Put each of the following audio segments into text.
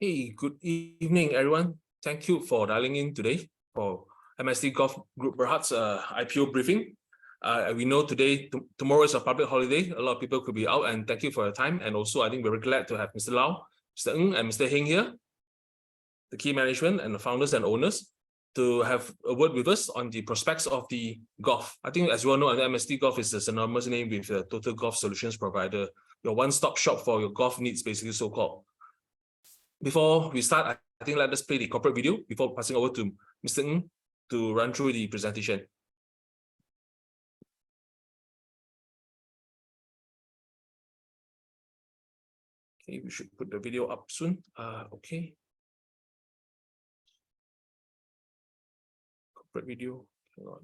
Hey, good evening, everyone. Thank you for dialing in today for MST Golf Group Bhd's IPO briefing. We know tomorrow is a public holiday. A lot of people could be out, and thank you for your time. And also, I think we're glad to have Mr. Lau, Mr. Ng, and Mr. Heng here, the key management and the founders and owners, to have a word with us on the prospects of the golf. I think, as you all know, MST Golf is a synonymous name with a total golf solutions provider, your one-stop shop for your golf needs, basically so-called. Before we start, I think let us play the corporate video before passing over to Mr. Ng to run through the presentation. Okay, we should put the video up soon. Okay. Corporate video. Hang on.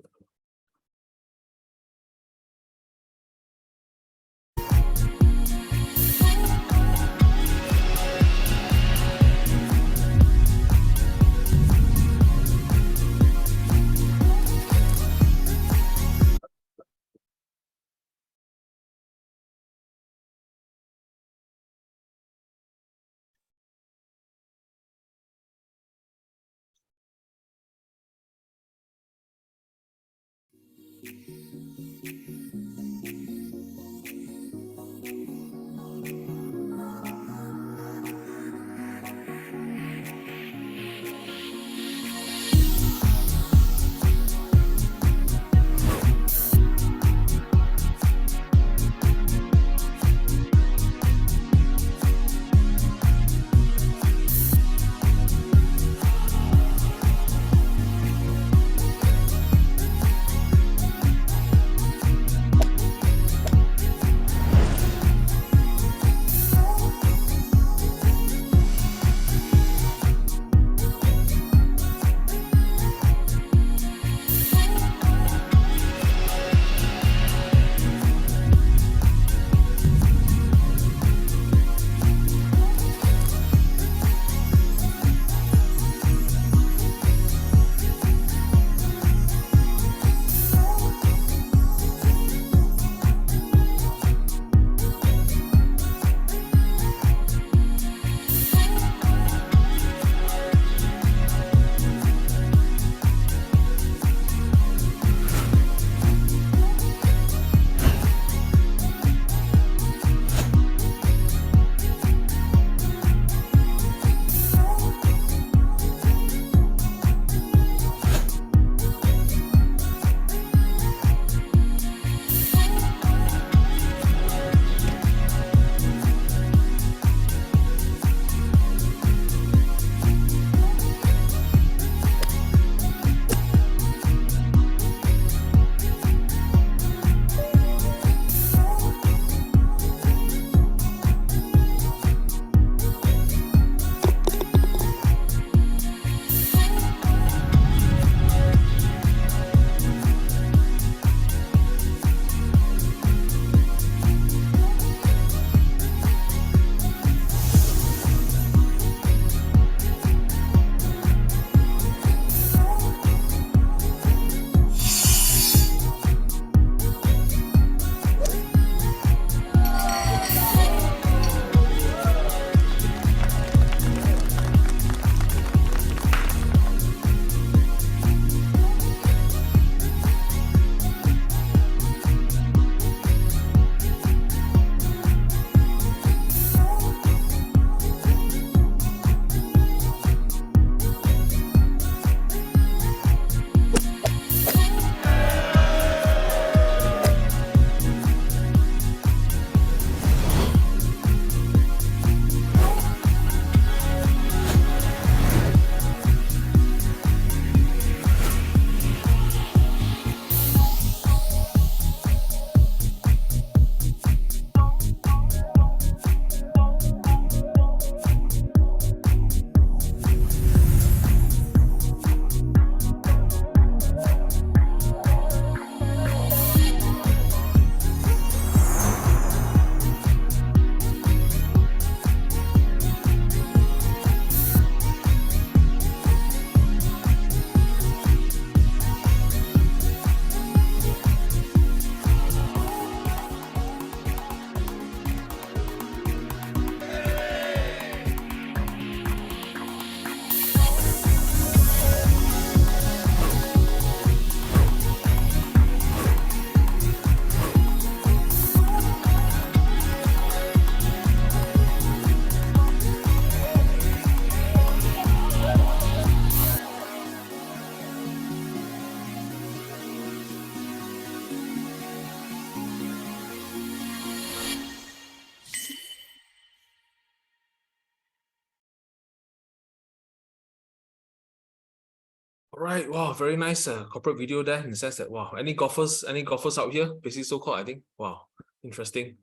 Right. Wow. Very nice corporate video there in the sense that, wow, any golfers out here, basically so-called, I think. Wow. Interesting.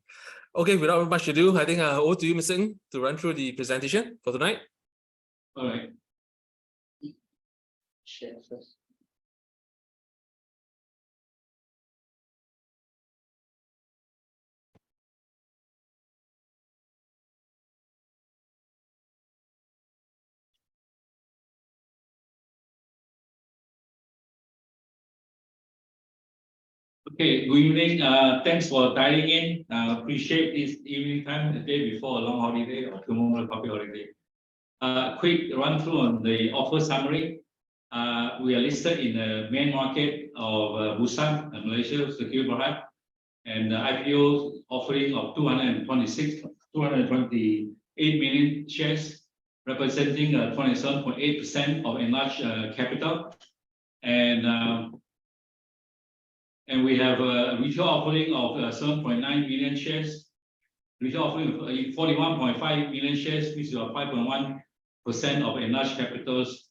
Okay, without much ado, I think over to you, Mr. Ng, to run through the presentation for tonight. All right. Share first. Okay, good evening. Thanks for dialing in. Appreciate this evening time, the day before a long holiday or tomorrow public holiday. Quick run through on the offer summary. We are listed in the main market of Bursa Malaysia, Secure Bhd, and the IPO offering of 228 million shares, representing 27.8% of enlarged capital, and we have a retail offering of 7.9 million shares, retail offering of 41.5 million shares, which is 5.1% of enlarged capitals.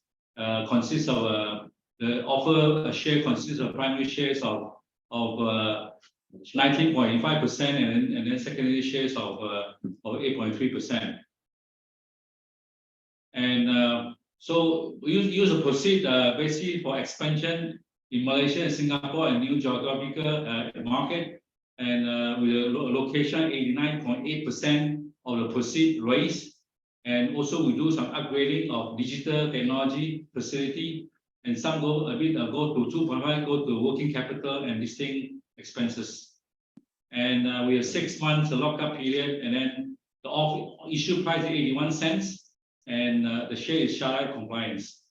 Consists of the offer share consists of primary shares of 19.5% and then secondary shares of 8.3%. And so we use the proceed basically for expansion in Malaysia and Singapore and new geographical market, and with a location 89.8% of the proceed raised. And also we do some upgrading of digital technology facility, and some go a bit go to 2.5 go to working capital and listing expenses. And we have 6 months lockup period, and then the issue price is 81 cents, and the share is Sharia compliance.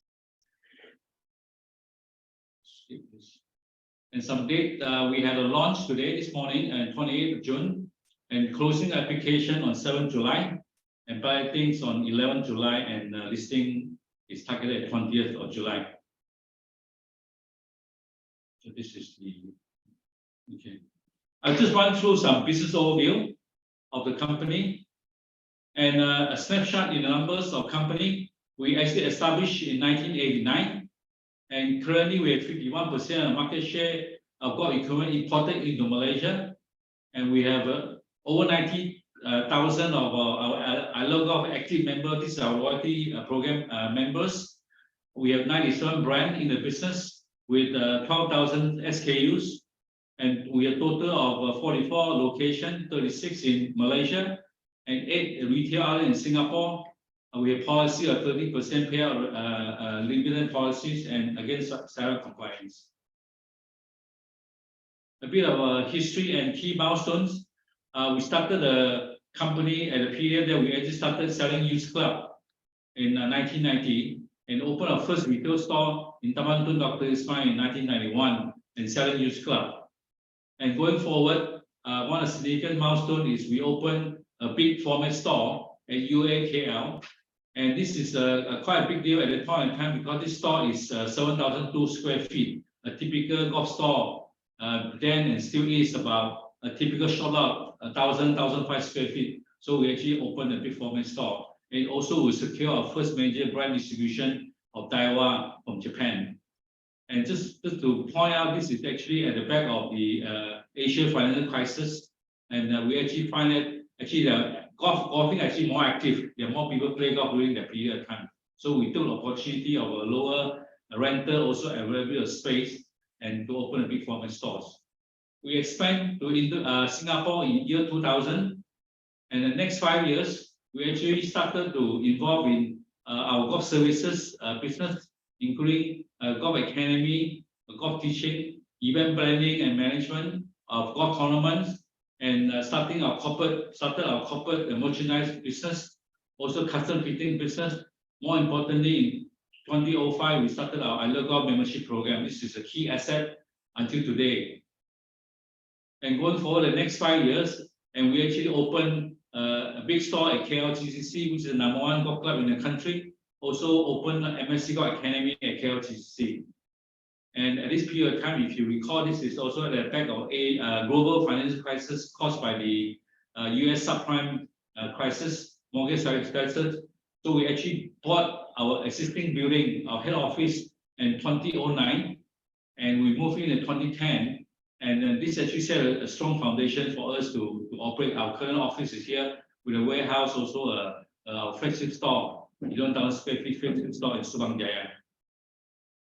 And some date, we had a launch today, this morning, 28th of June, and closing application on 7th July, and balloting on 11th July, and listing is targeted at 20th of July. So this is the, okay. I'll just run through some business overview of the company, and a snapshot in the numbers of company. We actually established in 1989. And currently we have 51% of market share of gold equivalent imported into Malaysia. And we have over 90,000 of our logo active members. This is our loyalty program members. We have 97 brands in the business with 12,000 SKUs. And we have a total of 44 locations, 36 in Malaysia and 8 retail outlets in Singapore. We have policy of 30% payout dividend policies and against SARA compliance. A bit of a history and key milestones. We started the company at a period that we actually started selling used club in 1990 and opened our first retail store in Taman Tun Dr. Ismail in 1991 and selling used club. And going forward, one of the significant milestones is we opened a big format store at UAKL. And this is quite a big deal at the point in time because this store is 7,002 square feet. A typical golf store then and still is about a typical shop lot, 1,005 square feet. So we actually opened a big format store. And also we secure our first major brand distribution of Daiwa from Japan. And just to point out, this is actually at the back of the Asia financial crisis. And we actually find that actually the golfing actually more active. There are more people play golf during that period of time. So we took the opportunity of a lower rental, also available space, and to open a big format stores. We expand to Singapore in year 2000, and the next 5 years, we actually started to involve in our golf services business, including golf academy, golf teaching, event planning and management of golf tournaments, and started our corporate merchandise business, also custom fitting business. More importantly, in 2005, we started our I Love Golf membership program. This is a key asset until today. And going forward the next 5 years, and we actually opened a big store at KLGCC, which is the #1 golf club in the country. Also opened MST Golf Academy at KLGCC. And at this period of time, if you recall, this is also at the back of a global financial crisis caused by the US subprime crisis, mortgage crisis. So we actually bought our existing building, our head office and 2009, and we moved in 2010. And then this actually set a strong foundation for us to operate. Our current office is here with a warehouse, also our flagship store, 11,000 square feet flagship store in Subang Jaya.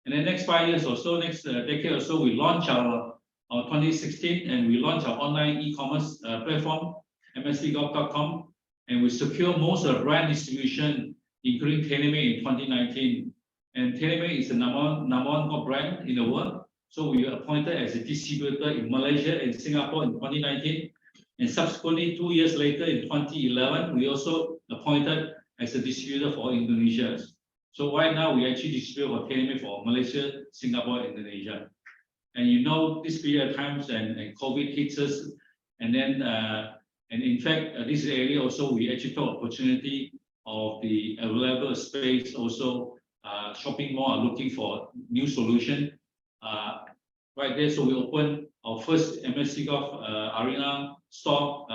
And then next 5 years or so, next decade or so, we launched our 2016, and we launched our online e-commerce platform, mstgolf.com, and we secure most of the brand distribution, including TaylorMade in 2019. And TaylorMade is the number one golf brand in the world. So we were appointed as a distributor in Malaysia and Singapore in 2019. And subsequently, 2 years later, in 2011, we also appointed as a distributor for Indonesia. So right now, we actually distribute for TaylorMade for Malaysia, Singapore, Indonesia. And you know, this period of times and COVID hits us. And then, and in fact, this area also, we actually took opportunity of the available space. Also, shopping mall are looking for new solution. Right there, so we opened our first MST Golf Arena store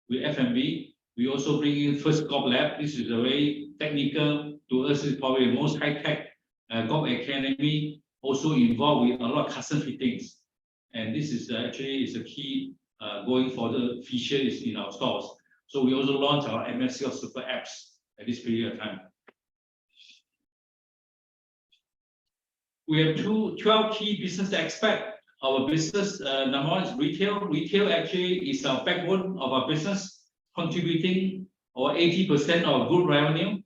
with F&B. We also bring in first golf lab. This is a very technical, to us is probably the most high-tech golf academy, also involved with a lot of custom fittings. And this is actually is a key going forward feature is in our stores. So we also launched our MST Golf Super Apps at this period of time. We have 12 key business aspects. Our business, number one is retail. Retail actually is our backbone of our business, contributing over 80% of group revenue.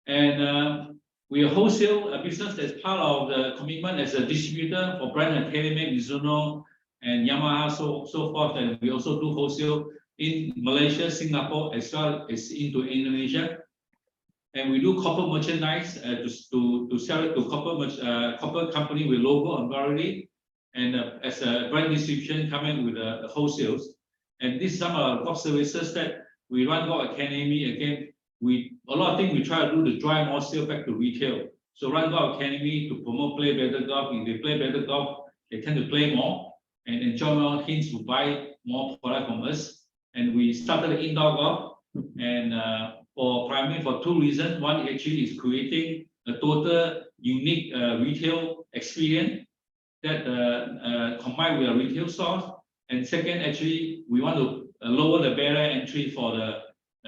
And we are wholesale business that's part of the commitment as a distributor for brand like TaylorMade, Mizuno, and Yamaha, so forth. And we also do wholesale in Malaysia, Singapore, as well as into Indonesia. And we do corporate merchandise to sell it to corporate company with logo embroidery, and as a brand distribution coming with the wholesales. And this is some of our golf services that we run Golf Academy. Again, a lot of things we try to do to drive more sales back to retail. So run Golf Academy to promote play better golf. If they play better golf, they tend to play more and enjoy more, hence to buy more product from us. And we started the indoor golf, and primarily for two reasons. One actually is creating a total unique retail experience that combined with a retail stores. And second, actually, we want to lower the barrier entry for the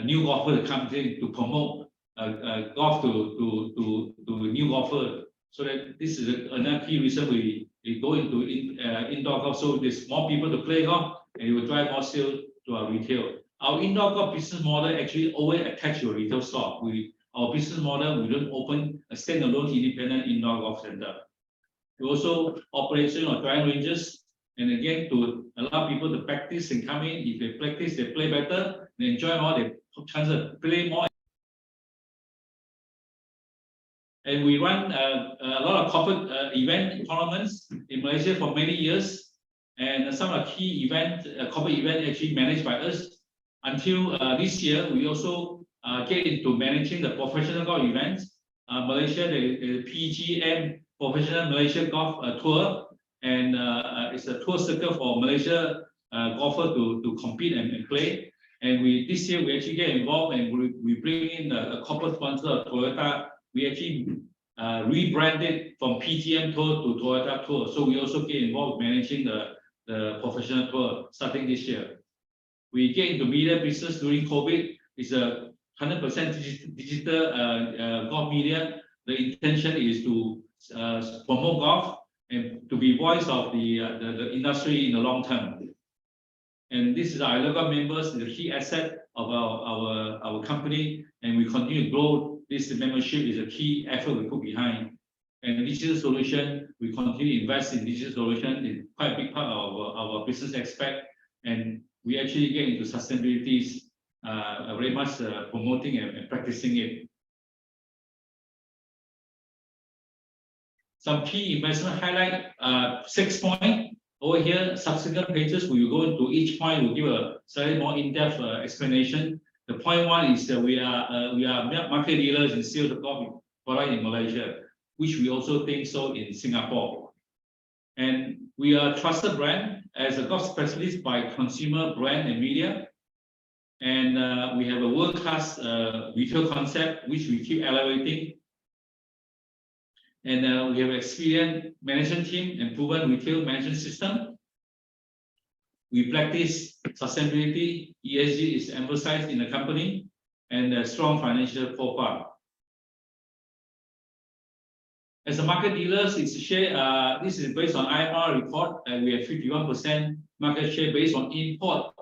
new golfer to come in to promote golf to new golfer. So that this is another key reason we go into indoor golf. So there's more people to play golf, and it will drive more sales to our retail. Our indoor golf business model actually always attached to a retail store. Our business model, we don't open a standalone independent indoor golf center. We also operation of driving ranges, and again, to allow people to practice and come in. If they practice, they play better, they enjoy more, they chance to play more. And we run a lot of corporate event tournaments in Malaysia for many years. And some of the key corporate event actually managed by us. Until this year, we also get into managing the professional golf events. Malaysia, the PGM Professional Malaysia Golf Tour, and it's a tour circuit for Malaysia golfer to compete and play. And this year we actually get involved, and we bring in a corporate sponsor of Toyota. We actually rebranded from PGM Tour to Toyota Tour. So we also get involved managing the professional tour starting this year. We get into media business during COVID. It's a 100% digital golf media. The intention is to promote golf and to be voice of the industry in the long term. And this is our local members, the key asset of our company, and we continue to grow. This membership is a key effort we put behind. And digital solution, we continue to invest in digital solution. It's quite a big part of our business aspect, and we actually get into sustainability, very much promoting and practicing it. Some key investment highlight, 6 points over here. Subsequent pages, we will go into each point. We'll give a slightly more in-depth explanation. The point one is that we are market leaders in sales of golf product in Malaysia, which we also think so in Singapore. And we are a trusted brand as a golf specialist by consumer, brand, and media. And we have a world-class retail concept, which we keep elevating. and we have experienced management team and proven retail management system. We practice sustainability, ESG is emphasized in the company, and a strong financial profile. As a market dealers, it's share. This is based on IMR report, and we have 51% market share based on import.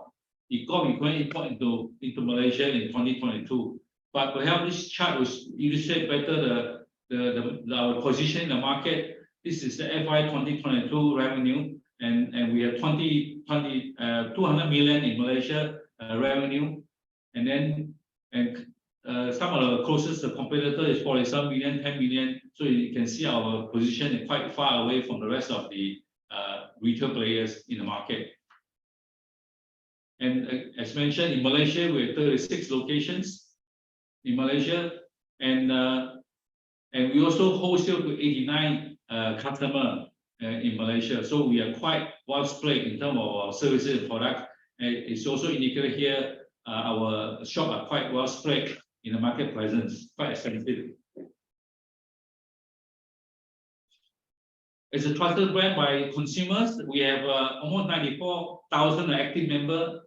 The golf equipment import into Malaysia in 2022. But perhaps this chart will illustrate better our position in the market. This is the FY 2022 revenue, and we have 200 million in Malaysia revenue, and then some of the closest competitor is 47 million, 10 million. So you can see our position is quite far away from the rest of the retail players in the market. And as mentioned, in Malaysia, we have 36 locations in Malaysia, and we also wholesale to 89 customers in Malaysia. So we are quite well spread in terms of our services and products. And it's also indicated here, our shop are quite well spread in the market presence, quite extensive. As a trusted brand by consumers, we have almost 94,000 active members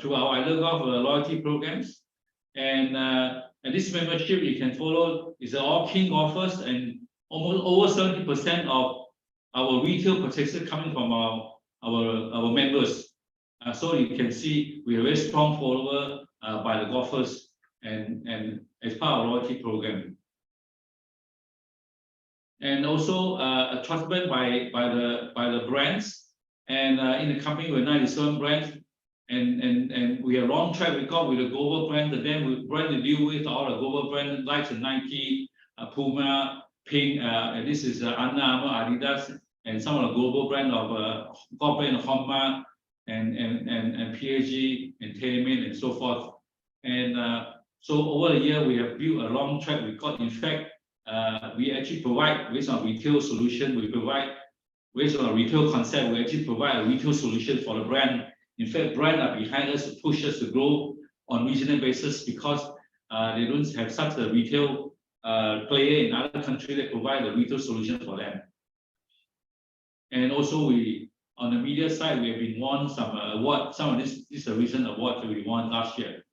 through our I Love Golf loyalty programs. And this membership you can follow is all keen golfers, and almost over 70% of our retail purchases coming from our members. So you can see we are very strong follower by the golfers and as part of our loyalty program. And also a trusted brand by the brands, and in the company we have 97 brands, and we have long track record with the global brand. The brand we deal with all the global brands like Nike, Puma, Pink, and this is Under Armour, Adidas, and some of the global brand of golf brand Honma and PSG and TaylorMade and so forth. And so over the year we have built a long track record. In fact, we actually provide, based on retail solution, we provide based on a retail concept, we actually provide a retail solution for the brand. In fact, brands are behind us to push us to grow on regional basis because they don't have such a retail player in other countries that provide a retail solution for them. And also we, on the media side, we have been won some award. Some of this is a recent award that we won last year.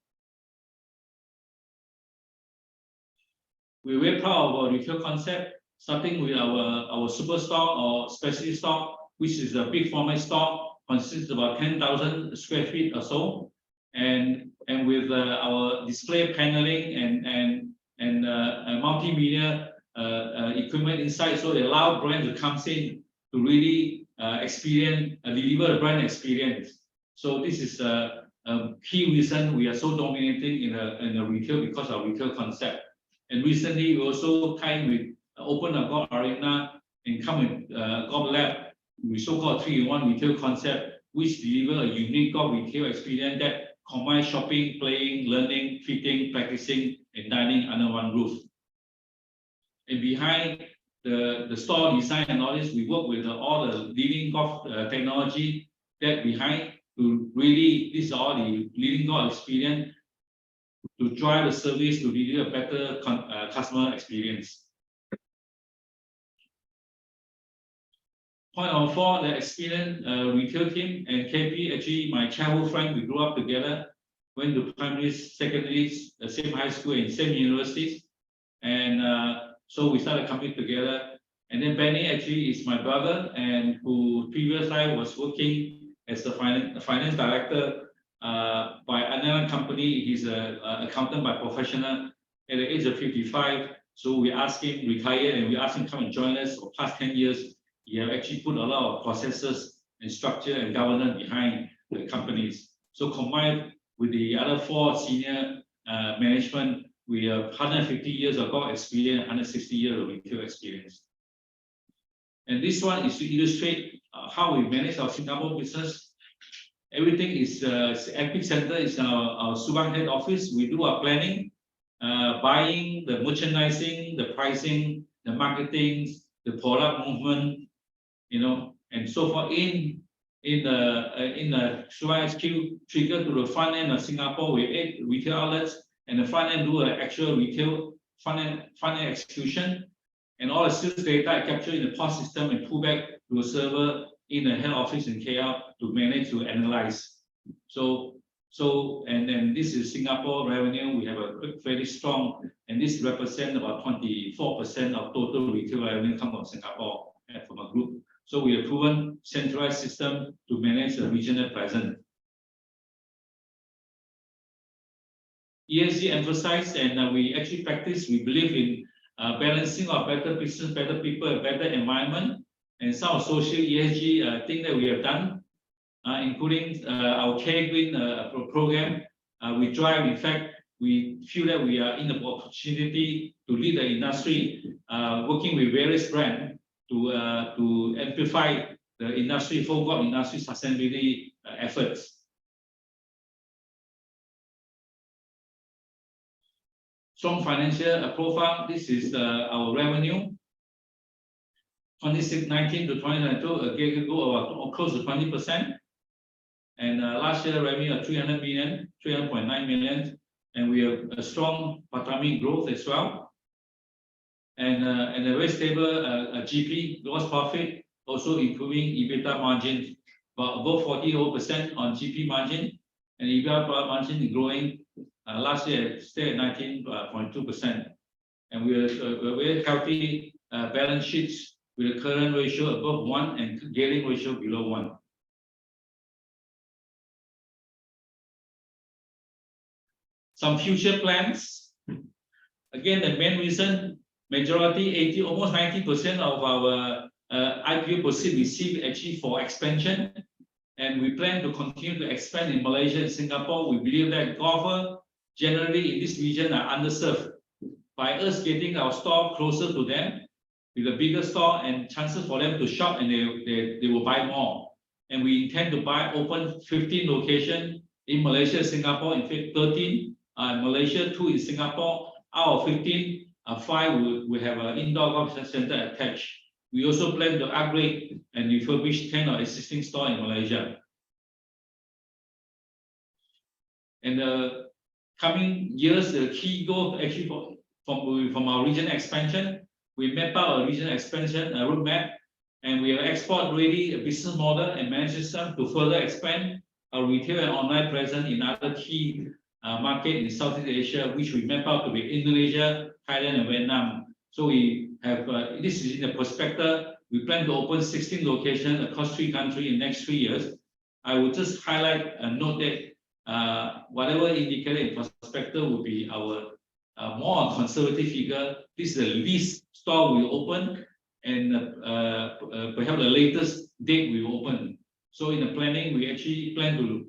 We're very proud of our retail concept, starting with our superstore or specialty store, which is a big format store, consists of about 10,000 square feet or so, and with our display paneling and multimedia equipment inside, so they allow brands to come in to really experience, deliver the brand experience. So this is a key reason we are so dominating in the retail, because of retail concept. And recently we also tied with open a golf arena and come with golf lab, we so-called 3-in-1 retail concept, which deliver a unique golf retail experience that combines shopping, playing, learning, fitting, practicing, and dining under one roof. And behind the store design and all this, we work with all the leading golf technology that behind to really, this is all the leading golf experience to drive the service to deliver a better customer experience. Point number 4, the experienced retail team, and KP, actually my childhood friend, we grew up together, went to primary, secondary, the same high school and same universities, and so we started a company together. And then Benny actually is my brother, and who previous life was working as the finance director by another company. He's an accountant by professional. At the age of 55, so we asked him retire, and we asked him come and join us for past 10 years. He have actually put a lot of processes and structure and governance behind the companies. So combined with the other 4 senior management, we have 150 years of golf experience, 160 years of retail experience. And this one is to illustrate how we manage our Singapore business. Everything is epicenter is our Subang head office. We do our planning, buying, the merchandising, the pricing, the marketing, the product movement, you know, and so forth. In the Subang HQ, trigger to the front end of Singapore with 8 retail outlets, and the front end do an actual retail front end execution. And all the sales data are captured in the POS system and pulled back to a server in the head office in KL to manage to analyze. And then this is Singapore revenue. We have a very strong, and this represents about 24% of total retail revenue come from Singapore and from a group. So we have proven centralized system to manage the regional presence. ESG emphasized, and we actually practice. We believe in balancing of better business, better people, and better environment. And some of social ESG things that we have done, including our Care Green program. We drive, in fact, we feel that we are in the opportunity to lead the industry, working with various brands to amplify the industry, forward industry sustainability efforts. Strong financial profile. This is our revenue. 2019 to 2022, again, go about close to 20%. And last year revenue of 300 million, 300.9 million, and we have a strong PATAMI growth as well. And a very stable GP, gross profit, also improving EBITDA margin, about above 40% on GP margin, and EBITDA margin growing. Last year stayed at 19.2%, and we are very healthy balance sheets with a current ratio above 1 and gearing ratio below 1. Some future plans. Again, the main reason, majority, almost 90% of our IPO proceeds received actually for expansion, and we plan to continue to expand in Malaysia and Singapore. We believe that golfers generally in this region are underserved. By us getting our store closer to them, with a bigger store and chances for them to shop, and they will buy more. And we intend to open 15 locations in Malaysia, Singapore, in fact 13 in Malaysia, 2 in Singapore. Out of 15, 5 will have an indoor golf center attached. We also plan to upgrade and refurbish 10 of existing stores in Malaysia. And the coming years, the key goal actually from our region expansion, we map out a regional expansion roadmap, and we have export-ready business model and management system to further expand our retail and online presence in other key markets in Southeast Asia, which we map out to be Indonesia, Thailand, and Vietnam. So we have, this is in the prospectus, we plan to open 16 locations across 3 countries in the next 3 years. I will just highlight and note that whatever indicated in prospectus will be our more conservative figure. This is the least store we open, and perhaps the latest date we open. So in the planning, we actually plan to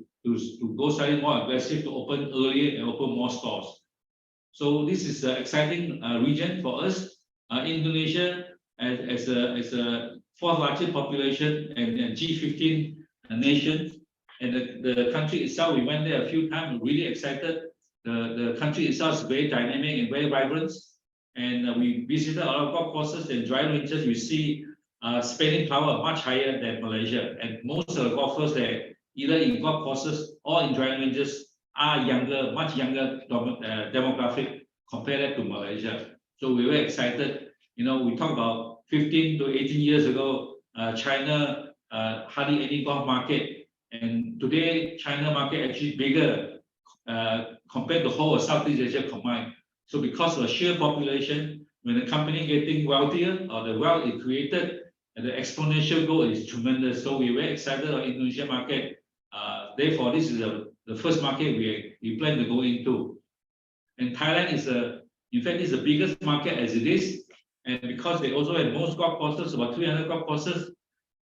go slightly more aggressive to open earlier and open more stores. So this is an exciting region for us. Indonesia as a 4th largest population and G15 nation, and the country itself, we went there a few times, really excited. The country itself is very dynamic and very vibrant, and we visited a lot of golf courses and driving ranges. We see spending power much higher than Malaysia, and most of the golfers there, either in golf courses or in driving ranges, are younger, much younger demographic compared to Malaysia. So we're very excited. You know, we talk about 15 to 18 years ago, China hardly any golf market, and today China market actually bigger compared to whole of Southeast Asia combined. So because of the sheer population, when the company getting wealthier or the wealth is created, the exponential growth is tremendous. So we're very excited about Indonesia market. Therefore, this is the first market we plan to go into. And Thailand is in fact, is the biggest market as it is. And because they also have most golf courses, about 300 golf courses,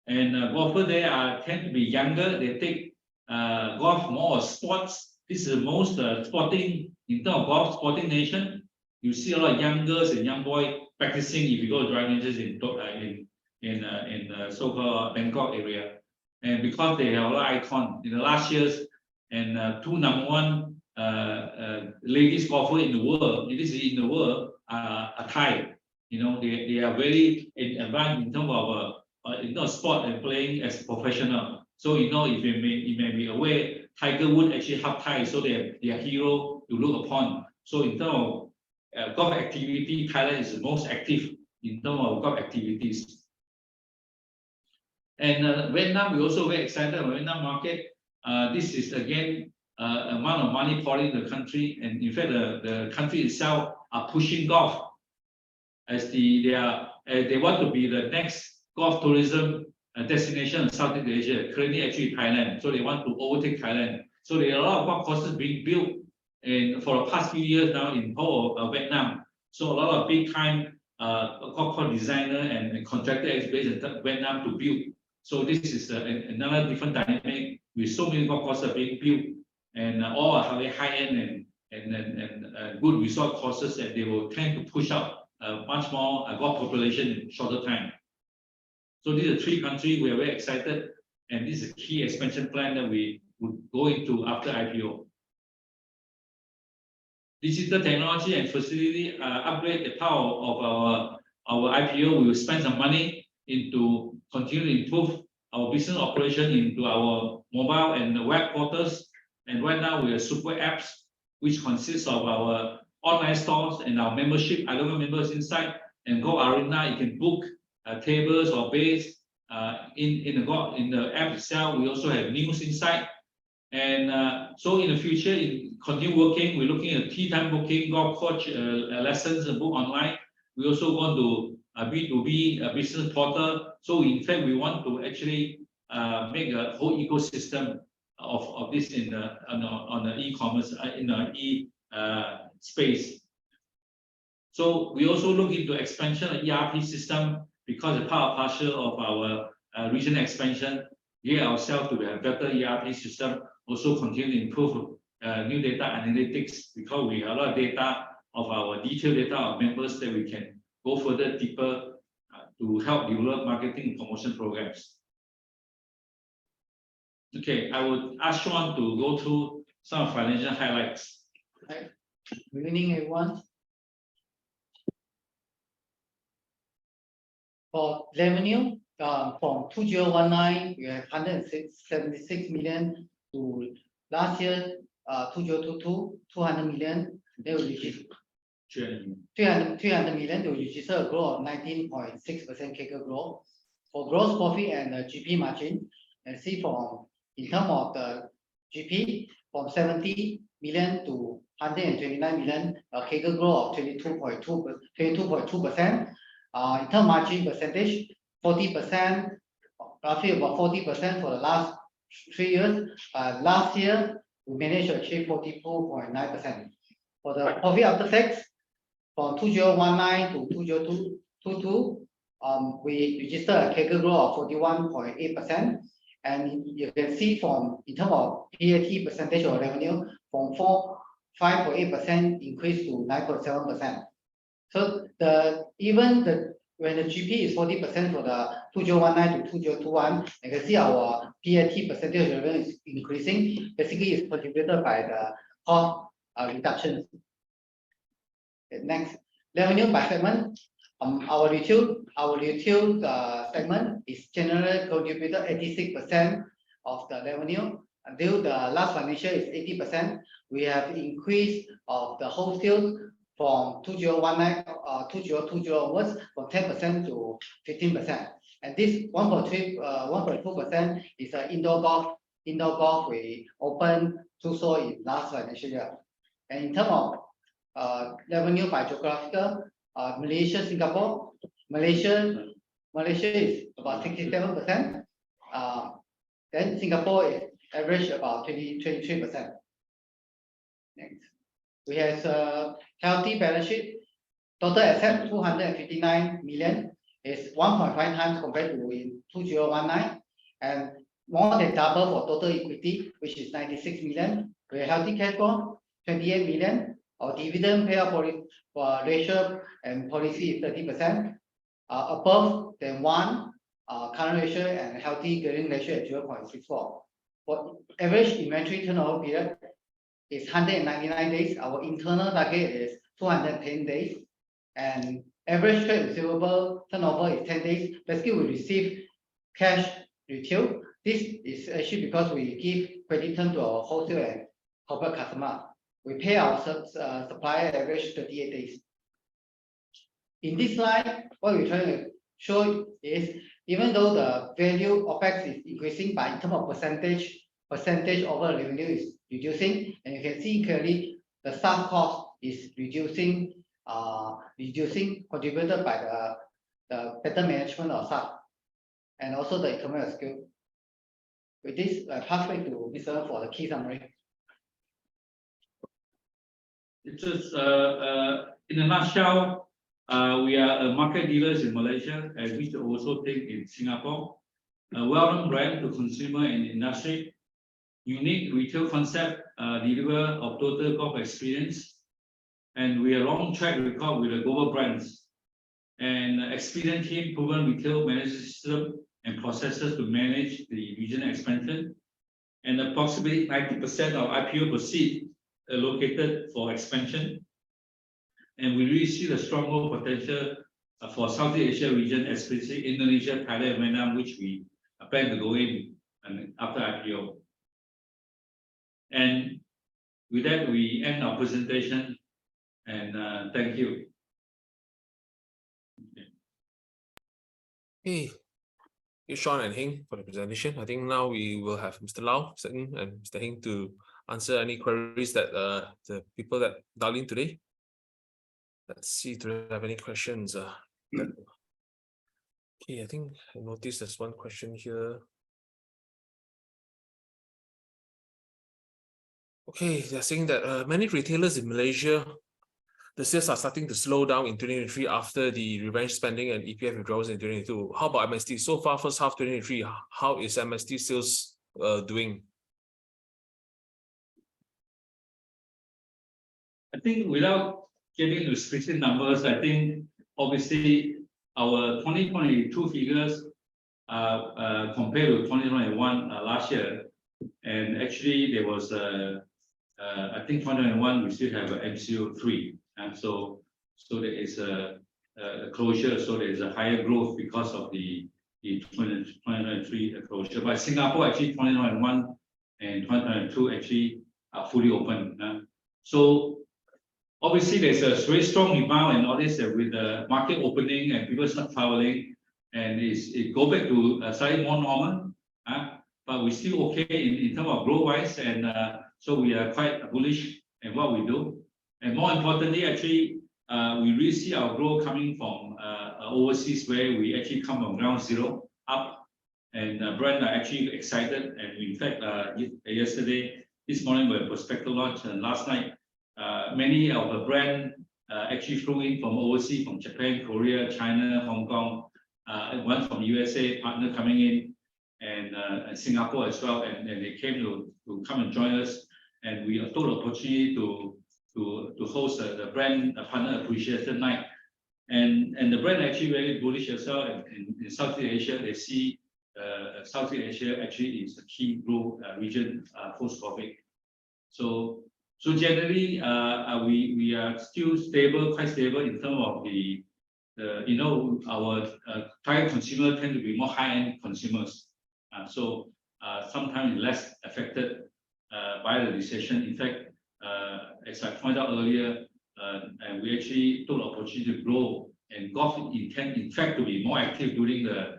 and golfers there tend to be younger. They take golf more sports. This is the most sporting, in terms of golf, sporting nation. You see a lot of young girls and young boys practicing if you go to driving ranges in so-called Bangkok area. And because they have a lot of icon in the last years, and 2 #1 ladies golfer in the world, are Thai. You know, they are very advanced in terms of sport and playing as professional. So you know, if you may be aware, Tiger Woods actually half Thai, so they are hero to look upon. So in terms of golf activity, Thailand is the most active in terms of golf activities. And Vietnam, we also very excited about Vietnam market. This is again amount of money pouring in the country, and in fact the country itself are pushing golf as they want to be the next golf tourism destination in Southeast Asia. Currently actually Thailand, so they want to overtake Thailand. So there are a lot of golf courses being built for the past few years now in whole of Vietnam. So a lot of big time golf course designer and contractor is based in Vietnam to build. So this is another different dynamic with so many golf courses being built, and all are very high end and good resort courses that they will tend to push out much more golf population in shorter time. So these are 3 countries we are very excited, and this is a key expansion plan that we would go into after IPO. Digital technology and facility upgrade the power of our IPO. We will spend some money into continue to improve our business operation into our mobile and web portals. And right now we have super apps, which consists of our online stores and our membership. I don't know members inside, and Go Arena, you can book tables or bays in the app itself. We also have news inside. And so in the future, continue working. We're looking at tea time booking, golf coach lessons and book online. We also want to B2B business portal. So in fact, we want to actually make a whole ecosystem of this on the e-commerce in the space. So we also look into expansion of ERP system, because a part parcel of our regional expansion, gear ourselves to have better ERP system. Also continue to improve new data analytics, because we have a lot of data of our detailed data of members that we can go further deeper to help develop marketing and promotion programs. Okay, I would ask Sean to go through some financial highlights. Hi. Good evening, everyone. For revenue, from 2019, we have 176 million to last year, 2022, 200 million. They will reach 300 million to register a growth of 19.6% CAGR growth. For gross profit and GP margin, and see from in terms of the GP from 70 million to 129 million, a CAGR growth of 22.2%. In terms margin percentage, 40%, roughly about 40% for the last 3 years. Last year, we managed to achieve 44.9%. For the profit after tax, from 2019 to 2022, we registered a CAGR growth of 41.8%. And you can see from in terms of PAT percentage of revenue, from 5.8% increase to 9.7%. So when the GP is 40% for the 2019 to 2021, you can see our PAT percentage of revenue is increasing. Basically, it's contributed by the cost reductions. Okay, next, revenue by segment. Our retail segment is generally contributed 86% of the revenue. Until the last financial is 80%. We have increased of the wholesale from 2020 onwards from 10% to 15%. And this 1.2% is an indoor golf. Indoor golf we opened 2 stores in last financial year. And in terms of revenue by geographical, Malaysia, Singapore. Malaysia is about 67%. Then Singapore is average about 23%. Next, we have a healthy balance sheet. Total asset 259 million is 1.5 times compared to in 2019, and more than double for total equity, which is 96 million. We have healthy cash flow 28 million. Our dividend payout ratio and policy is 30%, above than 1 current ratio, and healthy gearing ratio at 0.64. For average inventory turnover period is 199 days. Our internal target is 210 days, and average trade receivable turnover is 10 days. Basically, we receive cash retail. This is actually because we give credit term to our wholesale and corporate customer. We pay our supplier average 38 days. in this slide, what we're trying to show is even though the value OpEx is increasing, but in terms of percentage over revenue is reducing, and you can see clearly the staff cost is reducing, contributed by the better management of staff and also the economy of scale. With this, I pass back to Mr. for the key summary. It's just in a nutshell, we are a market leaders in Malaysia, and we also think in Singapore. A well-known brand to consumer and industry, unique retail concept, deliver of total golf experience, and we are long track record with the global brands, and experienced team, proven retail management system and processes to manage the regional expansion, and approximately 90% of IPO proceeds allocated for expansion. And we really see the strong growth potential for Southeast Asia region, especially Indonesia, Thailand, Vietnam, which we plan to go in after IPO. And with that, we end our presentation, and thank you. Hey, Sean and Heng for the presentation. I think now we will have Mr. Lau, Mr. Ng, and Mr. Heng to answer any queries that the people that dialed in today. Let's see, do we have any questions? Okay, I think I noticed there's one question here. Okay, they're saying that many retailers in Malaysia, the sales are starting to slow down in 2023 after the revenge spending and EPF withdrawals in 2022. How about MST? So far, first half 2023, how is MST sales doing? I think without getting into specific numbers, I think obviously our 2022 figures compared to 2021 last year, and actually there was I think 2021 we still have an MCO3, and so there is a closure, so there is a higher growth because of the 2023 closure. But Singapore actually 2021 and 2022 actually are fully open. So obviously there's a very strong demand and all this with the market opening and people start traveling, and it go back to slightly more normal. But we're still okay in terms of growth wise, and so we are quite bullish in what we do. And more importantly, actually, we really see our growth coming from overseas, where we actually come from ground zero up, and brand are actually excited. And in fact, yesterday, this morning we had prospectus launch, and last night, many of the brand actually flew in from overseas, from Japan, Korea, China, Hong Kong, one from USA partner coming in, and Singapore as well, and they came to come and join us, and we took the opportunity to host the brand partner appreciation night, and the brand actually very bullish as well. In Southeast Asia, they see Southeast Asia actually is a key growth region post-COVID. So generally, we are still stable, quite stable in terms of the our target consumer tend to be more high-end consumers. So sometimes less affected by the recession. In fact, as I pointed out earlier, and we actually took the opportunity to grow, and golf intend in fact to be more active during the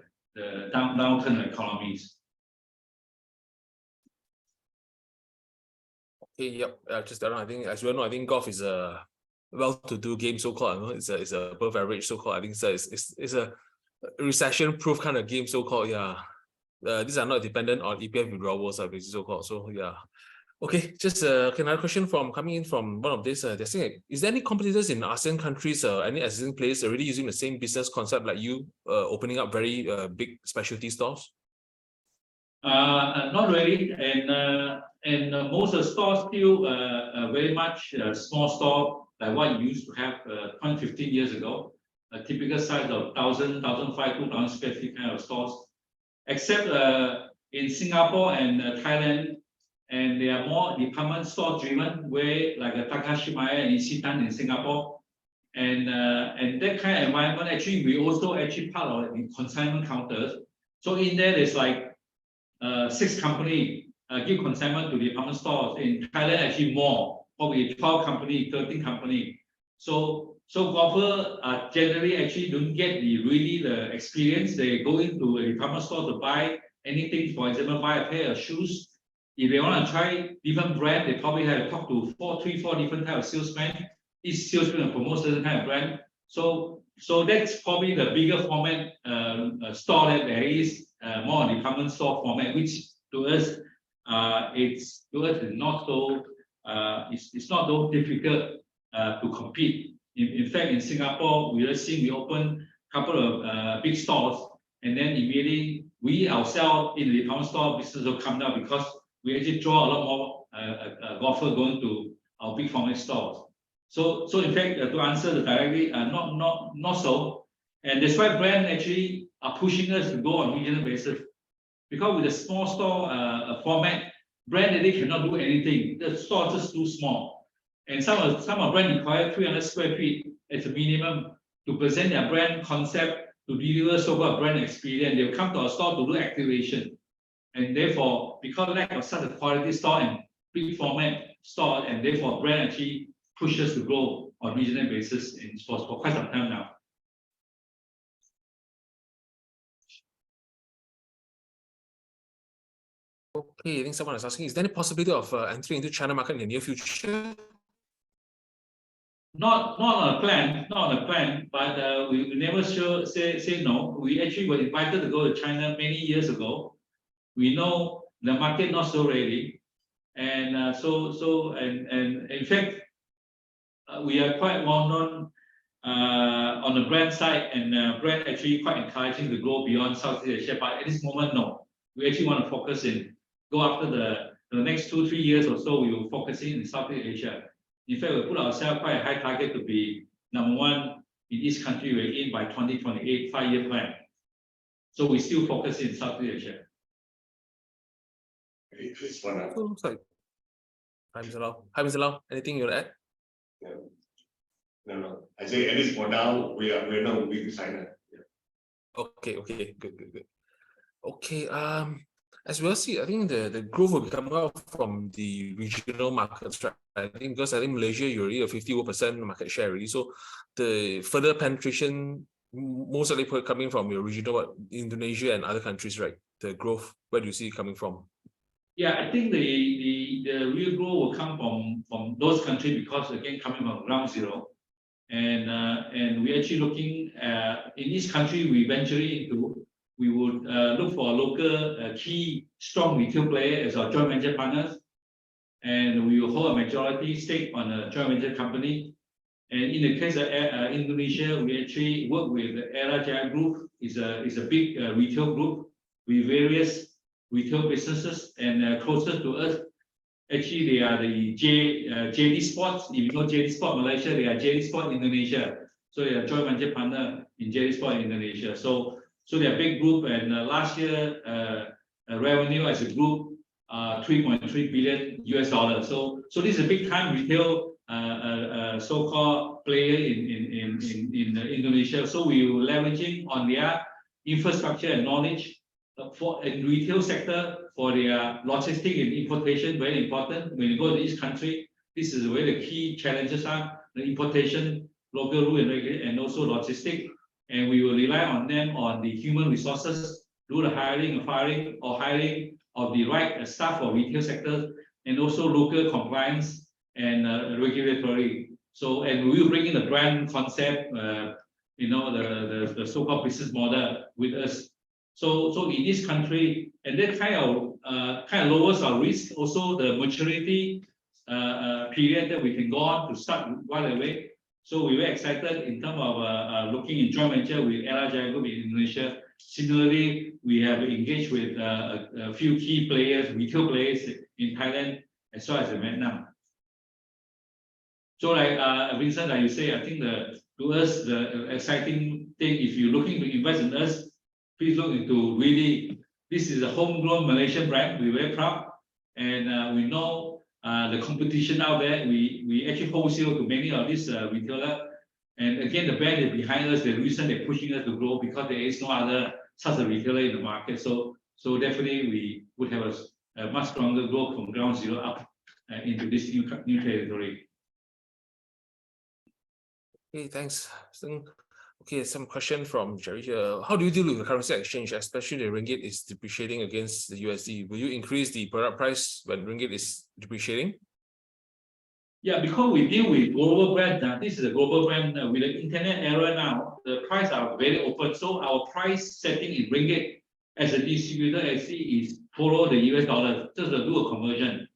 downturn economies. Okay, yep. Just I think, as you all know, I think golf is a well-to-do game, so-called. It's a above average, so-called. I think it's a recession-proof kind of game, so-called. Yeah. These are not dependent on EPF withdrawals, so-called. So yeah. Okay, just another question coming in from one of these. They're saying, is there any competitors in ASEAN countries, any existing players already using the same business concept like you, opening up very big specialty stores? Not really, and most of the stores still very much small store like what you used to have 10, 15 years ago. A typical size of 1,000, 1,500, 2,000 square feet kind of stores, except in Singapore and Thailand, and they are more department store driven, where like a Takashimaya and Isetan in Singapore, and that kind of environment. Actually, we also actually part of the consignment counters. So in there, there's like 6 companies give consignment to department stores. In Thailand, actually more, probably 12 companies, 13 companies. So golfer generally actually don't get the experience. They go into a department store to buy anything, for example, buy a pair of shoes. If they want to try different brand, they probably have to talk to three, four different type of salesmen. Each salesman promotes certain kind of brand. So that's probably the bigger format store that there is, more department store format, which to us it's not so it's not so difficult to compete. In fact, in Singapore, we opened a couple of big stores, and then immediately we ourselves in the department store business will come down because we actually draw a lot more golfer going to our big format stores. So in fact, to answer the directly, not so, and that's why brand actually are pushing us to go on regional basis, because with the small store format, brand really cannot do anything. The store is just too small, and some of brand require 300 square feet as a minimum to present their brand concept, to deliver so-called brand experience. They'll come to our store to do activation, and therefore, because of lack of such a quality store and big format store, and therefore brand actually pushes to grow on regional basis for quite some time now. Okay, I think someone is asking, is there any possibility of entering into China market in the near future? Not on a plan, but we never say no. We actually were invited to go to China many years ago. We know the market not so ready, and and in fact, we are quite well known on the brand side, and brand actually quite encouraging to grow beyond Southeast Asia. But at this moment, no. We actually want to focus go after the next 2-3 years or so. We will focusing in Southeast Asia. In fact, we put ourselves quite a high target to be #1 in each country we're in by 2028, 5-year plan. So we still focus in Southeast Asia. Sorry. Hi, Mr. Lau. Anything you want to add? No. I say at least for now, we're not moving to China. Okay, good. Okay, as we'll see, I think the growth will be coming out from the regional markets, right? I think Malaysia, you're already a 51% market share already. So the further penetration most likely coming from your regional, Indonesia and other countries, right? The growth, where do you see it coming from? Yeah, I think the real growth will come from those countries, because again, coming from ground zero, and we're actually looking in each country we venture into. We would look for a local key strong retail player as our joint venture partners, and we will hold a majority stake on a joint venture company. And in the case of Indonesia, we actually work with the Era Jaya Group. Is a big retail group with various retail businesses, and closer to us, actually they are the JD Sports. If you know JD Sport Malaysia, they are JD Sport Indonesia. So they are joint venture partner in JD Sport Indonesia. So they are a big group, and last year revenue as a group $3.3 billion. So this is a big time retail so-called player in Indonesia. So we were leveraging on their infrastructure and knowledge for in retail sector, for their logistics and importation. Very important when you go to each country. This is where the key challenges are: the importation, local rule and regulation, and also logistics. And we will rely on them on the human resources, do the hiring and firing, or hiring of the right staff for retail sector, and also local compliance and regulatory. So, and we will bring in the brand concept, the so-called business model with us. So in this country, and that kind of lowers our risk. Also, the maturity period that we can go on to start right away. So we were excited in terms of looking in joint venture with Era Jaya Group in Indonesia. Similarly, we have engaged with a few key players, retail players in Thailand as well as in Vietnam. So like Vincent, like you say, I think to us the exciting thing, if you're looking to invest in us, please look into really, this is a homegrown Malaysian brand. We're very proud, and we know the competition out there. We actually wholesale to many of these retailers, and again, the brand is behind us. The reason they're pushing us to grow, because there is no other such a retailer in the market. So definitely we would have a much stronger growth from ground zero up into this new territory. Okay, thanks. Okay, some question from Jerry here. How do you deal with the currency exchange, especially the ringgit is depreciating against the USD? Will you increase the product price when ringgit is depreciating? Yeah, because we deal with global brands. This is a global brand with the internet era now. The price are very open, so our price setting in ringgit as a distributor actually is follow the US dollar, just to do a conversion.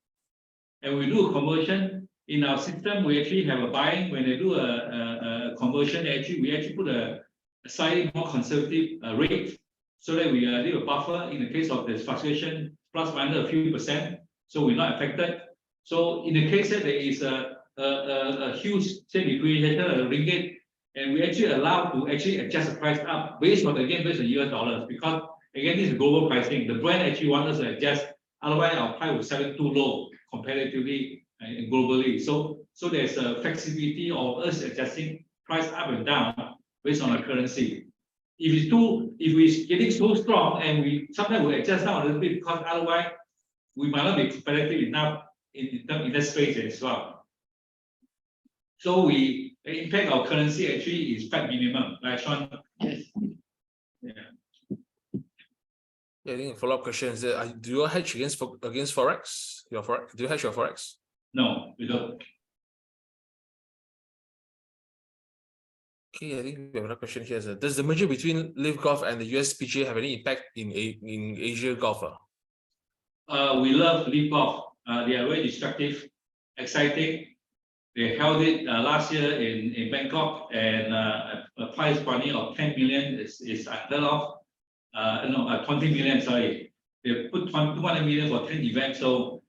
And we do a conversion in our system. We actually have a buying when they do a conversion. We actually put a slightly more conservative rate so that we leave a buffer in the case of the fluctuation plus minus a few percent, so we're not affected. So in the case that there is a huge say depreciation of ringgit, and we actually allowed to actually adjust the price up based on US dollars, because again this is global pricing. The brand actually wants us to adjust, otherwise our price will sell it too low comparatively and globally. So there's a flexibility of us adjusting price up and down based on the currency. If it's getting so strong, and we sometimes we adjust down a little bit, because otherwise we might not be competitive enough in that space as well. So the impact of currency actually is quite minimum, right, Sean? Yes. Yeah, I think a follow-up question is that, do you hedge against forex? Do you hedge your forex? No, we don't. Okay, I think we have another question here. Does the merger between Live Golf and the USPGA have any impact in Asia golfer? We love Live Golf. They are very destructive, exciting. They held it last year in Bangkok, and a prize money of 10 million is unheard of. No, 20 million, sorry. They put 200 million for 10 events. So,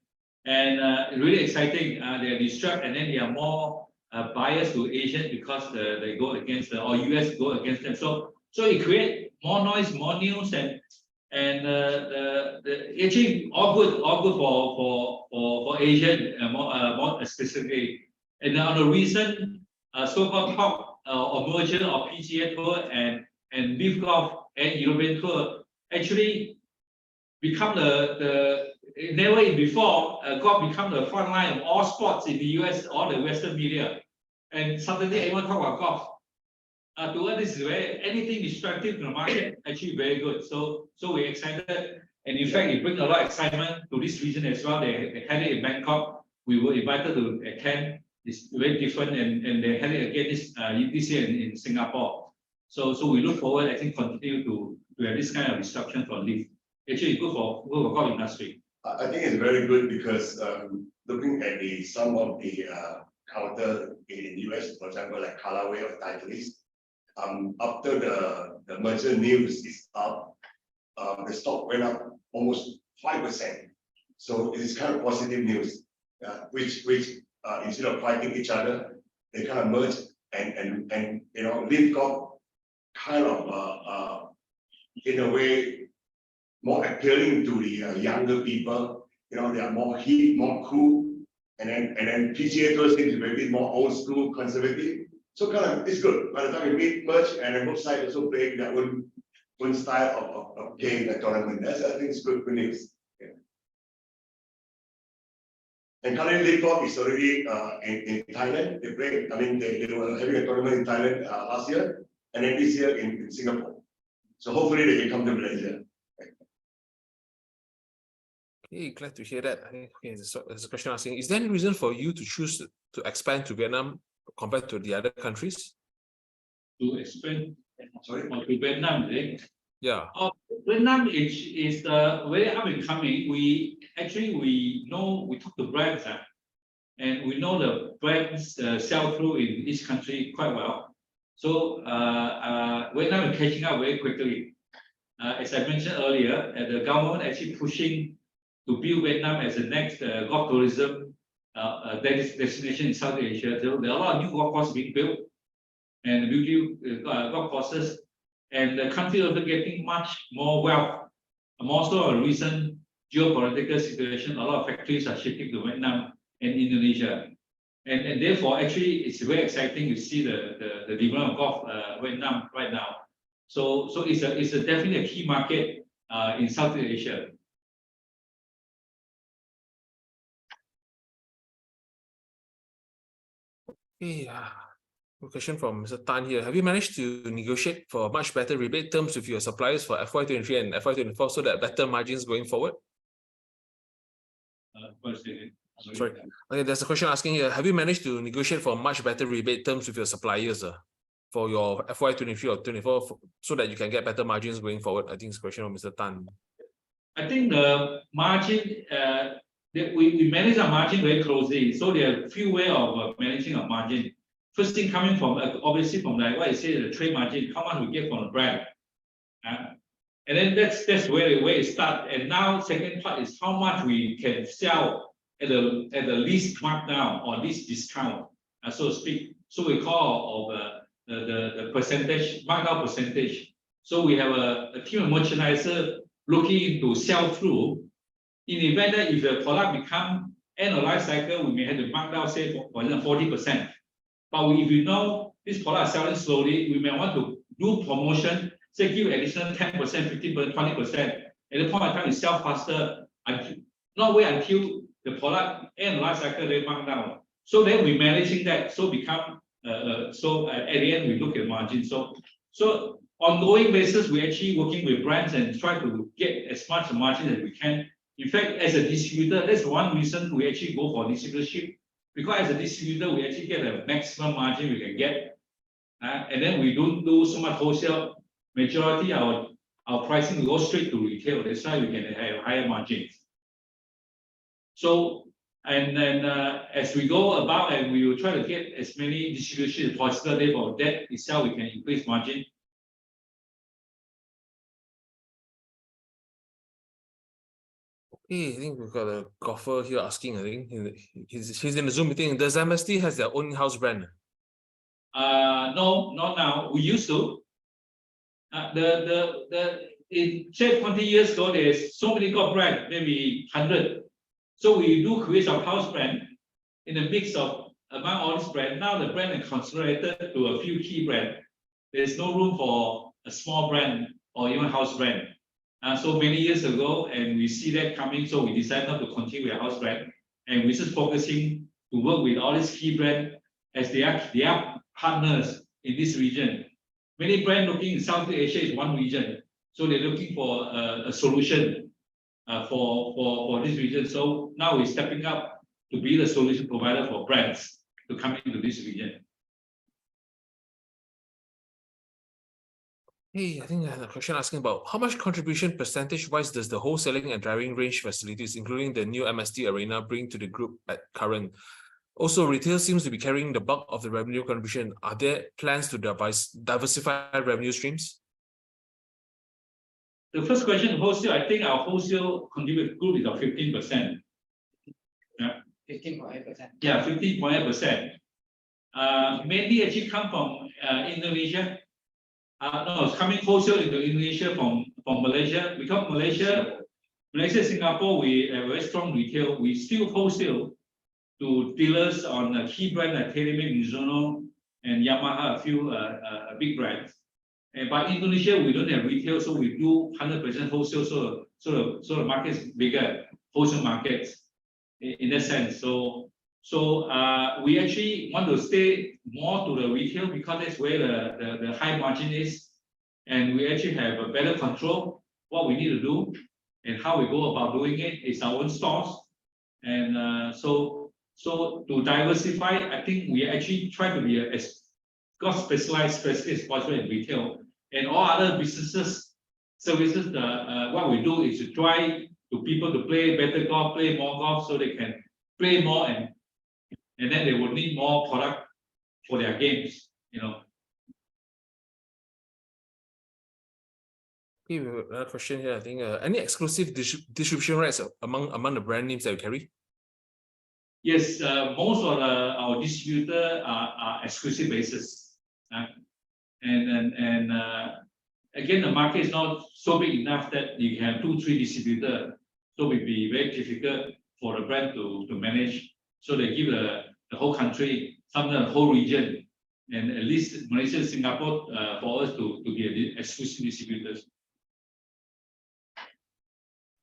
and really exciting. They are distracted, and then they are more biased to Asian because they go against or US go against them. So it creates more noise, more news, and actually all good for Asian, more specifically. And on the recent so-called talk or merger of PGA Tour and Live Golf and European Tour, actually become the never before golf become the front line of all sports in the US, all the Western media, and suddenly everyone talk about golf. To us, this is very anything distracting to the market actually very good. So we're excited, and in fact, it brings a lot of excitement to this region as well. They had it in Bangkok. We were invited to attend. It's very different, and they had it again this year in Singapore. So we look forward, I think, continue to have this kind of disruption for Live. Actually, good for golf industry. I think it's very good because looking at some of the counter in US, for example, like colorway of titleist, after the merger news is up, the stock went up almost 5%. So it is kind of positive news, which instead of fighting each other, they kind of merge and Live Golf kind of in a way more appealing to the younger people. They are more hip, more cool, and then PGA Tour seems to be a bit more old school, conservative. So kind of it's good. By the time we merge, and then both sides also playing their own style of game, the tournament. I think it's good news. Yeah. And currently, Live Golf is already in Thailand. They play. I mean, they were having a tournament in Thailand last year, and then this year in Singapore. So hopefully they can come to Malaysia. Okay, glad to hear that. I think there's a question asking: is there any reason for you to choose to expand to Vietnam compared to the other countries? To expand, Sorry, or to Vietnam, right? Yeah. Vietnam is very up and coming. We talk to brands, and we know the brands sell through in each country quite well. So Vietnam is catching up very quickly. As I mentioned earlier, the government actually pushing to build Vietnam as the next golf tourism destination in South Asia. So there are a lot of new golf courses being built, and beauty golf courses, and the country also getting much more wealth. More so a recent geopolitical situation, a lot of factories are shifting to Vietnam and Indonesia, and therefore actually it's very exciting to see the development of golf Vietnam right now. So it's definitely a key market in South Asia. Yeah. A question from Mr. Tan here. Have you managed to negotiate for much better rebate terms with your suppliers for FY23 and FY24 so that better margins going forward? Sorry. Okay, there's a question asking here. Have you managed to negotiate for much better rebate terms with your suppliers for your FY23 or 24 so that you can get better margins going forward? I think it's a question from Mr. Tan. I think the margin, we manage our margin very closely. So there are a few ways of managing our margin. First thing coming from, obviously from like what I say, the trade margin, how much we get from the brand. And then that's where it starts. And now second part is how much we can sell at the least markdown or least discount, so to speak. So we call the percentage, markdown percentage. So we have a team of merchandiser looking into sell through. In the event that if the product become end of life cycle, we may have to mark down, say, for example, 40%. But if you know this product is selling slowly, we may want to do promotion, say give additional 10%, 15%, 20%. At the point of time, you sell faster, not wait until the product end of life cycle, they mark down. So then we're managing that, so become, at the end, we look at margin. So ongoing basis, we're actually working with brands and try to get as much margin as we can. In fact, as a distributor, that's one reason we actually go for distributorship. Because as a distributor, we actually get a maximum margin we can get. And then we don't do so much wholesale. Majority our pricing will go straight to retail. That's why we can have higher margins. So, and then as we go about and we will try to get as many distribution as possible, therefore that itself we can increase margin. Okay, I think we've got a golfer here asking, I think he's in the Zoom meeting. Does MST has their own house brand? No, not now. We used to. In say 20 years ago, there's so many golf brands, maybe 100. So we do create some house brand in a mix of among all these brands. Now the brand is consolidated to a few key brands. There's no room for a small brand or even house brand. So many years ago, and we see that coming, so we decided not to continue with house brand, and we're just focusing to work with all these key brands as they are partners in this region. Many brands looking in Southeast Asia is one region, so they're looking for a solution for this region. So now we're stepping up to be the solution provider for brands to come into this region. Hey, I think I have a question asking about how much contribution percentage-wise does the wholesaling and driving range facilities, including the new MST Arena, bring to the group at current? Also, retail seems to be carrying the bulk of the revenue contribution. Are there plans to diversify revenue streams? The first question, wholesale, I think our wholesale contribute group is of 15%. Yeah. 15.8%. Yeah, 15.8%. Mainly actually come from Indonesia. No, it's coming wholesale into Indonesia from Malaysia. Because Malaysia, Singapore, we have very strong retail. We still wholesale to dealers on a key brand like TaylorMade, Mizuno, and Yamaha, a few big brands. And by Indonesia, we don't have retail, so we do 100% wholesale. So the market is bigger, wholesale markets in that sense. So we actually want to stay more to the retail because that's where the high margin is, and we actually have a better control what we need to do and how we go about doing it. It's our own stores, and so to diversify, I think we actually try to be as specialized as possible in retail, and all other businesses services. What we do is to try to people to play better golf, play more golf, so they can play more and then they will need more product for their games, you know. Okay, another question here. I think any exclusive distribution rights among the brand names that you carry? Yes, most of our distributor are exclusive basis, and again, the market is not so big enough that you can have 2-3 distributors, so it will be very difficult for the brand to manage. So they give the whole country, sometimes the whole region, and at least Malaysia, Singapore, for us to be exclusive distributors.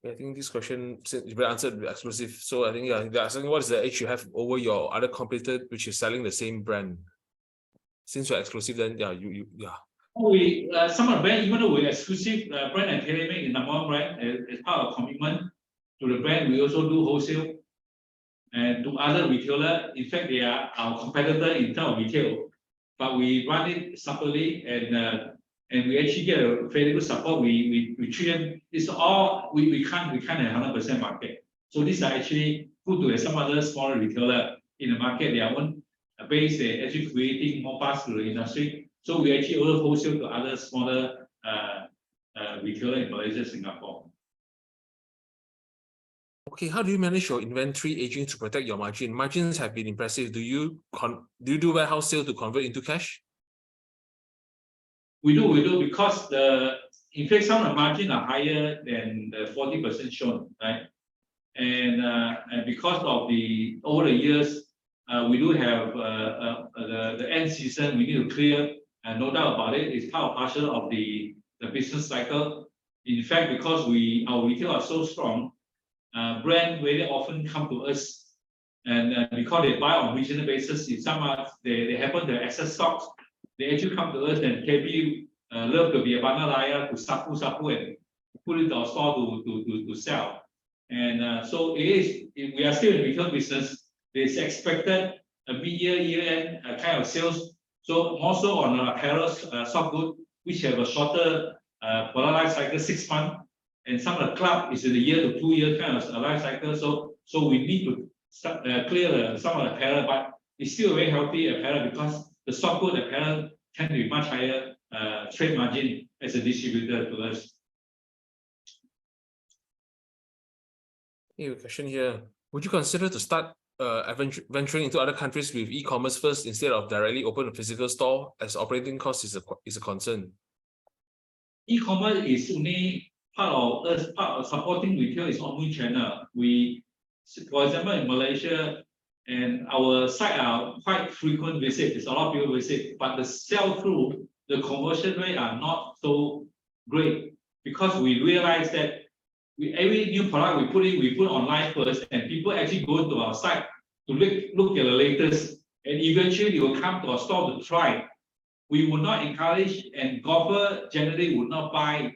I think this question you answered exclusive. So I think they're asking what is the edge you have over your other competitor which is selling the same brand? since you're exclusive, then yeah, yeah. We some of the brand, even though we're exclusive brand and tailor-made in number one brand, as part of commitment to the brand, we also do wholesale and to other retailer. In fact, they are our competitor in terms of retail, but we run it separately and we actually get a very good support. We treat them. It's all we can't have 100% market. So these are actually good to some other smaller retailer in the market. Their own base, they're actually creating more buzz to the industry. So we actually also wholesale to other smaller retailer in Malaysia, Singapore. Okay, how do you manage your inventory aging to protect your margin? Margins have been impressive. Do you do warehouse sale to convert into cash? We do because in fact some of the margin are higher than the 40% shown, right? And because of over the years, we do have the end season we need to clear, and no doubt about it, it's part of partial of the business cycle. In fact, because our retail are so strong, brand very often come to us, and because they buy on regional basis, if they happen to access stocks, they actually come to us and KB love to be a banner liar to sapu and put it to our store to sell. And so we are still in retail business. There's expected a mid-year, year-end kind of sales. So more so on apparel, soft good, which have a shorter product life cycle, 6 months, and some of the club is in a year to 2 year kind of life cycle. So we need to clear some of the apparel, but it's still very healthy apparel because the soft good apparel tend to be much higher trade margin as a distributor to us. Here, a question here. Would you consider to start venturing into other countries with e-commerce first instead of directly open a physical store, as operating cost is a concern? E-commerce is only part of supporting retail is omni-channel. For example, in Malaysia, and our site are quite frequent visits. A lot of people visit, but the sell-through, the conversion rate are not so great because we realize that every new product we put online first, and people actually go to our site to look at the latest, and eventually they will come to our store to try. We would not encourage, and golfer generally would not buy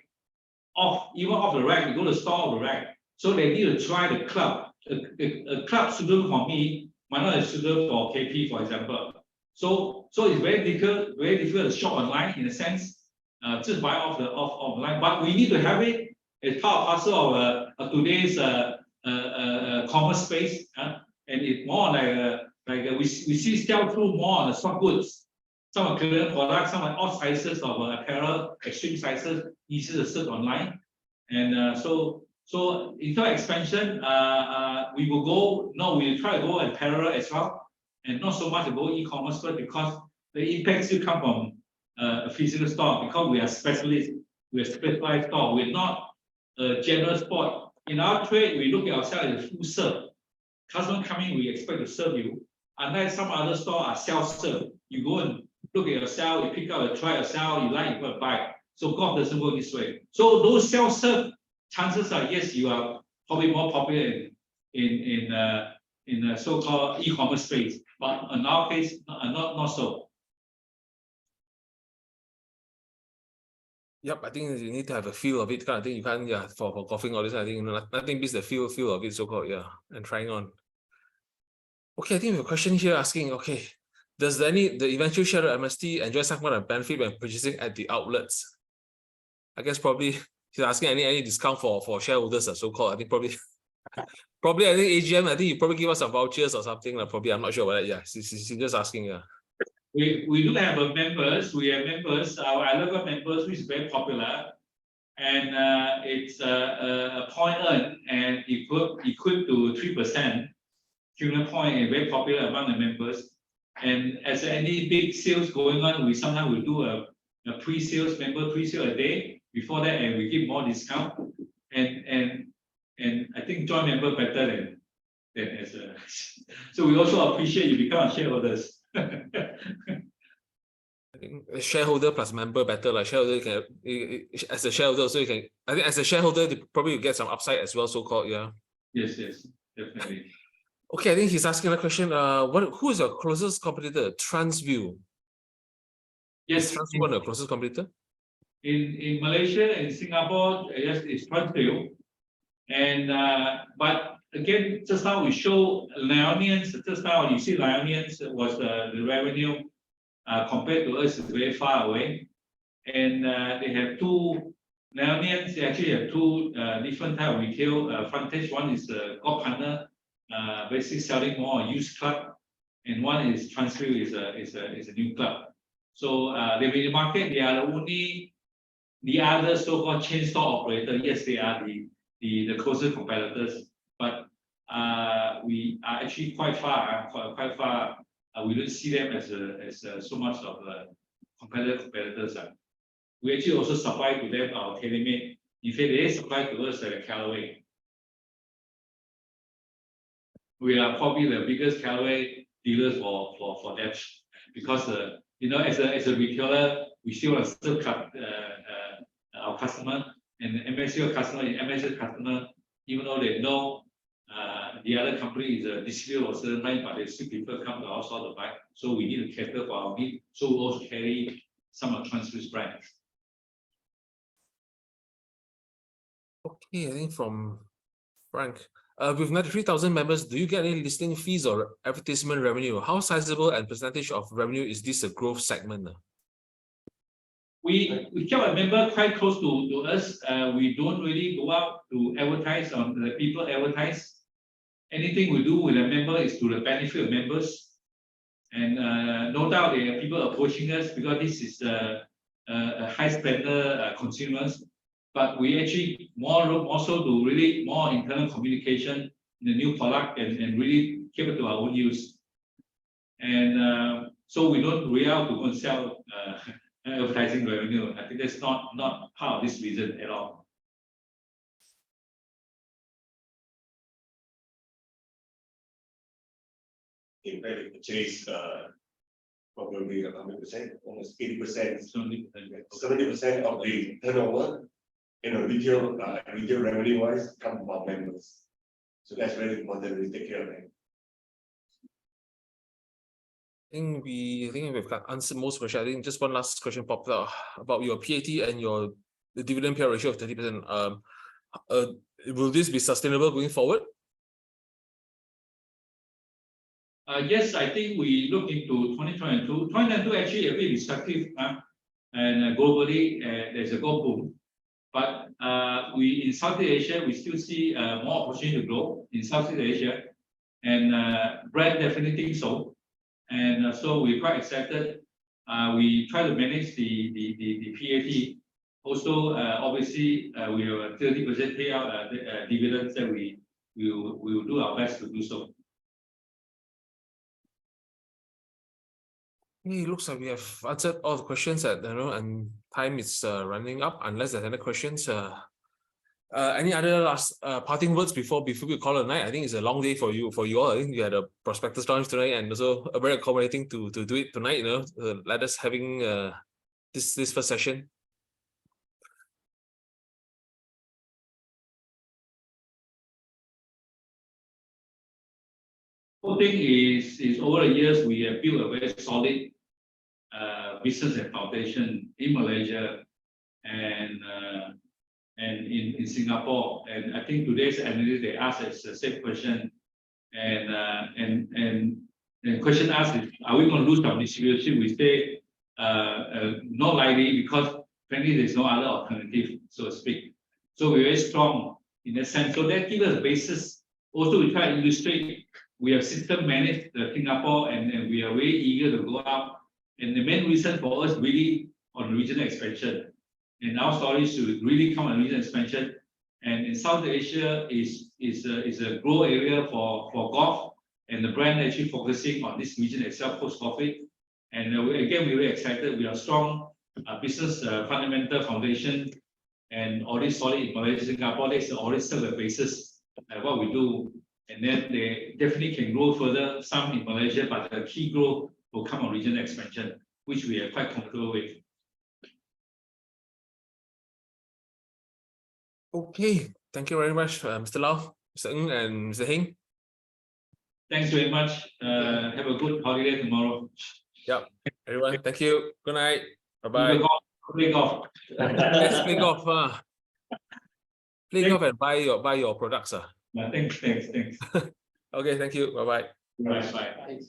even off the rack. We go to the store of the rack, so they need to try the club. A club suitable for me might not be suitable for KP, for example. So it's very difficult to shop online in a sense, just buy offline. But we need to have it as part and parcel of today's commerce space, and it's more like we see sell-through more on the soft goods, some of clearance products, some of all sizes of apparel, extreme sizes, easy to search online, and so in terms of expansion, we will go. No, we try to go apparel as well, and not so much to go e-commerce, but because the impact still come from a physical store, because we are specialists, we are specialized store. We're not a general sport. In our trade, we look at ourselves as full serve. Customer coming, we expect to serve you. Unlike some other store are self-serve. You go and look at yourself, you pick up, try yourself, you like, you go and buy. So golf doesn't work this way. So those self-serve, chances are yes, you are probably more popular in so-called e-commerce space. But in our case, not so. Yep, I think you need to have a feel of it. Kind of thing. You can't, yeah, for golfing all this. I think nothing beats the feel of it, so-called, yeah, and trying on. Okay, I think we have a question here asking, okay, does the eventual shareholder MST enjoy some kind of benefit when purchasing at the outlets? I guess probably he's asking any discount for shareholders, so-called. I think probably I think AGM. I think you probably give us some vouchers or something. Probably, I'm not sure about that. Yeah, he's just asking. Yeah. We do have members. We have members. Our local members, which is very popular, and it's a point earned and equal to 3% cumulative point, and very popular among the members. And as any big sales going on, we sometimes will do a pre-sales a day before that, and we give more discount. And I think joint member better than as a. So we also appreciate you become shareholders. I think a shareholder plus member better. Like shareholder can, as a shareholder, so you can. I think as a shareholder, they probably get some upside as well, so-called. Yeah. Yes, definitely. Okay, I think he's asking a question. Who is your closest competitor? Transview. Yes, Transworld the closest competitor? in Malaysia and Singapore, yes, it's Transworld. And but again, just now we show Lionians. Just now you see Lionians was the revenue compared to us is very far away, and they have two. Lionians they actually have two different type of retail frontage. One is golf partner, basically selling more used club, and one is Transworld is a new club. So they're in the market. They are the other so-called chain store operator. Yes, they are the closest competitors, but we are actually quite far. Quite far. We don't see them as so much of competitors. We actually also supply to them our tailor-made. In fact, they supply to us Callaway. We are probably the biggest Callaway dealers for them because as a retailer, we still want to serve our customer and MST customer, even though they know the other company is a distributor or certain line, but they still prefer come to our store to buy. So we need to cater for our need. So we also carry some of Transworld's brands. Okay, I think from Frank. With 93,000 members, do you get any listing fees or advertisement revenue? How sizable and percentage of revenue is this a growth segment? We kept a member quite close to us. We don't really go out to advertise on the people advertise. Anything we do with a member is to the benefit of members. And no doubt there are people approaching us because this is a high spender consumers. But we actually more so to really more internal communication in the new product and really keep it to our own use. And so we don't really out to go and sell advertising revenue. I think that's not part of this reason at all. In fact, we purchase probably 100%, almost 80%, 70% of the turnover. Retail revenue wise come from our members. So that's very important to take care of it. I think we've answered most questions. I think just one last question popped up about your PAT and the dividend payout ratio of 30%. Will this be sustainable going forward? Yes, I think we look into 2022. 2022 actually a bit restrictive, and globally there's a gold boom. But we in Southeast Asia we still see more opportunity to grow in Southeast Asia, and brand definitely think so. And so we're quite excited. We try to manage the PAT. Also, obviously, we have a 30% payout dividends that we will do our best to do so. It looks like we have answered all the questions and time is running up. Unless there's any questions, any other last parting words before we call it a night? I think it's a long day for you all. I think you had a prospectus launch tonight, and also very accommodating to do it tonight. Let us having this first session. One thing is over the years we have built a very solid business and foundation in Malaysia and in Singapore. And I think today's analyst they ask us the same question, and question asked is, are we going to lose our distribution? We say not likely, because frankly there's no other alternative, so to speak. So we're very strong in that sense. So that gives us a basis. Also, we try to illustrate we have system managed Singapore, and we are very eager to go out. And the main reason for us really on regional expansion. And our story should really come on regional expansion. And in South Asia is a growth area for golf, and the brand actually focusing on this region itself post-COVID. And again, we're very excited. We are strong business fundamental foundation, and already solid in Malaysia, Singapore. That's already still the basis what we do. And then they definitely can grow further, some in Malaysia, but the key growth will come on regional expansion, which we are quite comfortable with. Okay, thank you very much, Mr. Lau, Mr. Ng, and Mr. Heng. Thanks very much. Have a good holiday tomorrow. Yep, everyone, thank you. Good night. Bye-bye. Play golf. Let's play golf. Play golf and buy your products. Thanks. Okay, thank you. Bye-bye. Bye. Thanks.